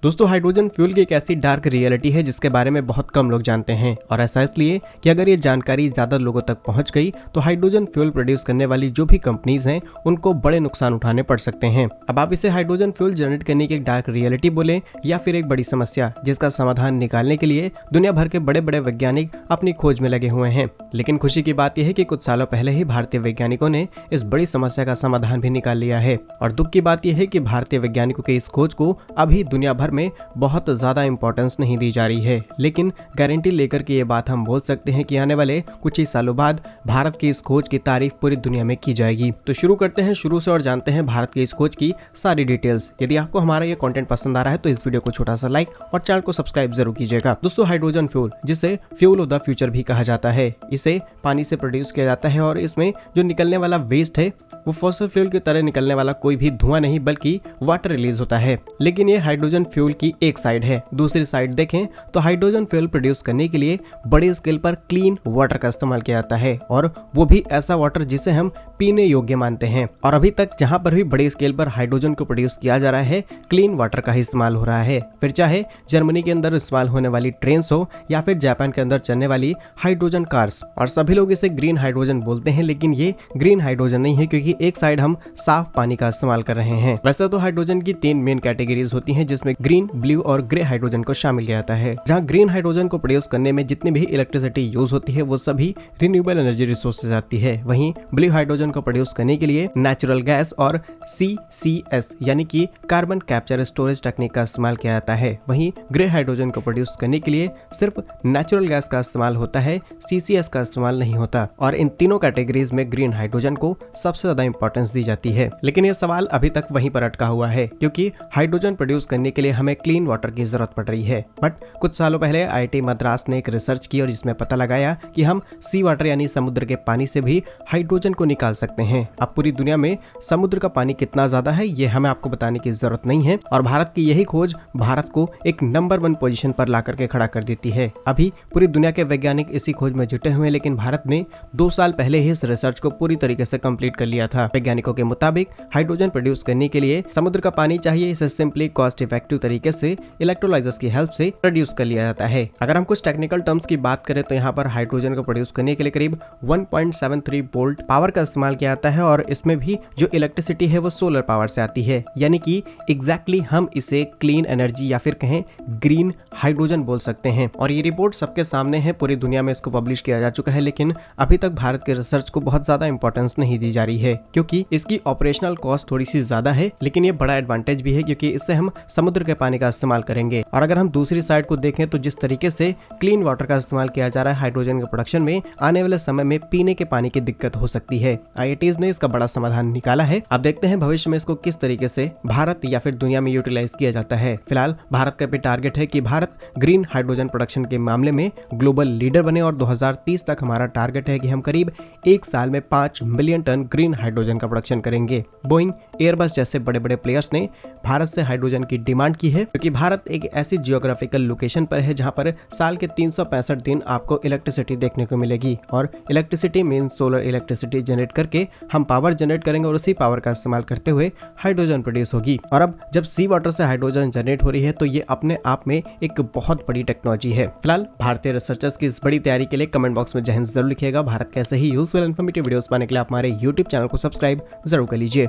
दोस्तों hydrogen fuel की एक ऐसी डार्क रियलिटी है जिसके बारे में बहुत कम लोग जानते हैं और ऐसा इसलिए कि अगर ये जानकारी ज्यादा लोगों तक पहुंच गई तो हाइड्रोजन फ्यूल प्रोड्यूस करने वाली जो भी कंपनीज हैं उनको बड़े नुकसान उठाने पड़ सकते हैं। अब आप इसे हाइड्रोजन फ्यूल जनरेट करने की एक डार्क रियलिटी बोले या फिर एक बड़ी समस्या जिसका समाधान निकालने के लिए दुनिया भर के बड़े बड़े वैज्ञानिक अपनी खोज में लगे हुए हैं। लेकिन खुशी की बात यह है कि कुछ सालों पहले ही भारतीय वैज्ञानिकों ने इस बड़ी समस्या का समाधान भी निकाल लिया है और दुख की बात यह है कि भारतीय वैज्ञानिकों के इस खोज को अभी दुनिया भर में बहुत ज्यादा इंपॉर्टेंस नहीं दी जा रही है। लेकिन गारंटी लेकर के ये बात हम बोल सकते हैं कि आने वाले कुछ ही सालों बाद भारत की इस खोज की तारीफ पूरी दुनिया में की जाएगी। तो शुरू करते हैं शुरू से और जानते हैं भारत की इस खोज की सारी डिटेल्स। यदि आपको हमारा ये कंटेंट पसंद आ रहा है तो इस वीडियो को छोटा सा लाइक और चैनल को सब्सक्राइब जरूर कीजिएगा। दोस्तों हाइड्रोजन फ्यूल जिसे फ्यूल ऑफ द फ्यूचर भी कहा जाता है, इसे पानी से प्रोड्यूस किया जाता है और इसमें जो निकलने वाला वेस्ट है वो फॉसिल फ्यूल की तरह निकलने वाला कोई भी धुआं नहीं बल्कि वाटर रिलीज होता है। लेकिन ये हाइड्रोजन फ्यूल की एक साइड है। दूसरी साइड देखें तो हाइड्रोजन फ्यूल प्रोड्यूस करने के लिए बड़े स्केल पर क्लीन वाटर का इस्तेमाल किया जाता है और वो भी ऐसा वाटर जिसे हम पीने योग्य मानते हैं। और अभी तक जहां पर भी बड़े स्केल पर हाइड्रोजन को प्रोड्यूस किया जा रहा है क्लीन वाटर का ही इस्तेमाल हो रहा है। फिर चाहे जर्मनी के अंदर इस्तेमाल होने वाली ट्रेन हो या फिर जापान के अंदर चलने वाली हाइड्रोजन कार्स, और सभी लोग इसे ग्रीन हाइड्रोजन बोलते हैं। लेकिन ये ग्रीन हाइड्रोजन नहीं है क्योंकि एक साइड हम साफ पानी का इस्तेमाल कर रहे हैं। वैसे तो हाइड्रोजन की 3 मेन कैटेगरीज होती हैं जिसमें ग्रीन, ब्लू और ग्रे हाइड्रोजन को शामिल किया जाता है। जहां ग्रीन हाइड्रोजन को प्रोड्यूस करने में जितनी भी इलेक्ट्रिसिटी यूज होती है वो सभी रिन्यूएबल एनर्जी रिसोर्स से आती है। वहीं ब्लू हाइड्रोजन को प्रोड्यूस करने के लिए नेचुरल गैस और CCS यानी कि कार्बन कैप्चर स्टोरेज टेक्निक का इस्तेमाल किया जाता है। वहीं ग्रे हाइड्रोजन को प्रोड्यूस करने के लिए सिर्फ नेचुरल गैस का इस्तेमाल होता है, CCS का इस्तेमाल नहीं होता। और इन तीनों कैटेगरीज में ग्रीन हाइड्रोजन को सबसे ज्यादा इंपॉर्टेंस दी जाती है। लेकिन यह सवाल अभी तक वहीं पर अटका हुआ है क्योंकि हाइड्रोजन प्रोड्यूस करने के लिए हमें क्लीन वाटर की जरूरत पड़ रही है। बट कुछ सालों पहले IIT मद्रास ने एक रिसर्च की और जिसमें पता लगाया कि हम सी वाटर यानी समुद्र के पानी से भी हाइड्रोजन को निकाल सकते हैं। अब पूरी दुनिया में समुद्र का पानी कितना ज्यादा है ये हमें आपको बताने की जरूरत नहीं है और भारत की यही खोज भारत को एक नंबर 1 पोजीशन पर ला करके खड़ा कर देती है। अभी पूरी दुनिया के वैज्ञानिक इसी खोज में जुटे हुए हैं, लेकिन भारत ने 2 साल पहले ही इस रिसर्च को पूरी तरीके से कंप्लीट कर लिया था। वैज्ञानिकों के मुताबिक हाइड्रोजन प्रोड्यूस करने के लिए समुद्र का पानी चाहिए। इसे सिंपली कॉस्ट इफेक्टिव तरीके से इलेक्ट्रोलाइजर्स की हेल्प से प्रोड्यूस कर लिया जाता है। अगर हम कुछ टेक्निकल टर्म्स की बात करें तो यहाँ पर हाइड्रोजन को प्रोड्यूस करने के लिए करीब 1.73 वोल्ट पावर का इस्तेमाल किया जाता है और इसमें भी जो इलेक्ट्रिसिटी है वो सोलर पावर से आती है। यानी कि एग्जैक्टली हम इसे क्लीन एनर्जी या फिर कहें ग्रीन हाइड्रोजन बोल सकते हैं। और ये रिपोर्ट सबके सामने है, पूरी दुनिया में इसको पब्लिश किया जा चुका है। लेकिन अभी तक भारत के रिसर्च को बहुत ज्यादा इंपॉर्टेंस नहीं दी जा रही है क्योंकि इसकी ऑपरेशनल कॉस्ट थोड़ी सी ज्यादा है। लेकिन ये बड़ा एडवांटेज भी है क्योंकि इससे हम समुद्र के पानी का इस्तेमाल करेंगे। और अगर हम दूसरी साइड को देखें तो जिस तरीके से क्लीन वाटर का इस्तेमाल किया जा रहा है हाइड्रोजन के प्रोडक्शन में, आने वाले समय में पीने के पानी की दिक्कत हो सकती है। IITs ने इसका बड़ा समाधान निकाला है। अब देखते हैं भविष्य में इसको किस तरीके से भारत या फिर दुनिया में यूटिलाइज किया जाता है। फिलहाल भारत का भी टारगेट है कि भारत ग्रीन हाइड्रोजन प्रोडक्शन के मामले में ग्लोबल लीडर बने और 2030 तक हमारा टारगेट है कि हम करीब 1 साल में 5 मिलियन टन ग्रीन हाइड्रोजन का प्रोडक्शन करेंगे। बोइंग, एयरबस जैसे बड़े बड़े प्लेयर्स ने भारत से हाइड्रोजन की डिमांड की है क्योंकि भारत एक ऐसी जियोग्राफिकल लोकेशन पर है जहां पर साल के 365 दिन आपको इलेक्ट्रिसिटी देखने को मिलेगी। और electricity mean solar electricity generate करके हम पावर जनरेट करेंगे और उसी पावर का इस्तेमाल करते हुए हाइड्रोजन प्रोड्यूस होगी। और अब जब सी वाटर से हाइड्रोजन जनरेट हो रही है तो ये अपने आप में एक बहुत बड़ी टेक्नोलॉजी है। फिलहाल भारतीय रिसर्चर्स की इस बड़ी तैयारी के लिए कमेंट बॉक्स में जय हिंद जरूर लिखिएगा। भारत कैसे ही यूजफुल इन्फॉर्मेटिव वीडियोस पाने के लिए आप हमारे YouTube चैनल को सब्सक्राइब जरूर कर लीजिए।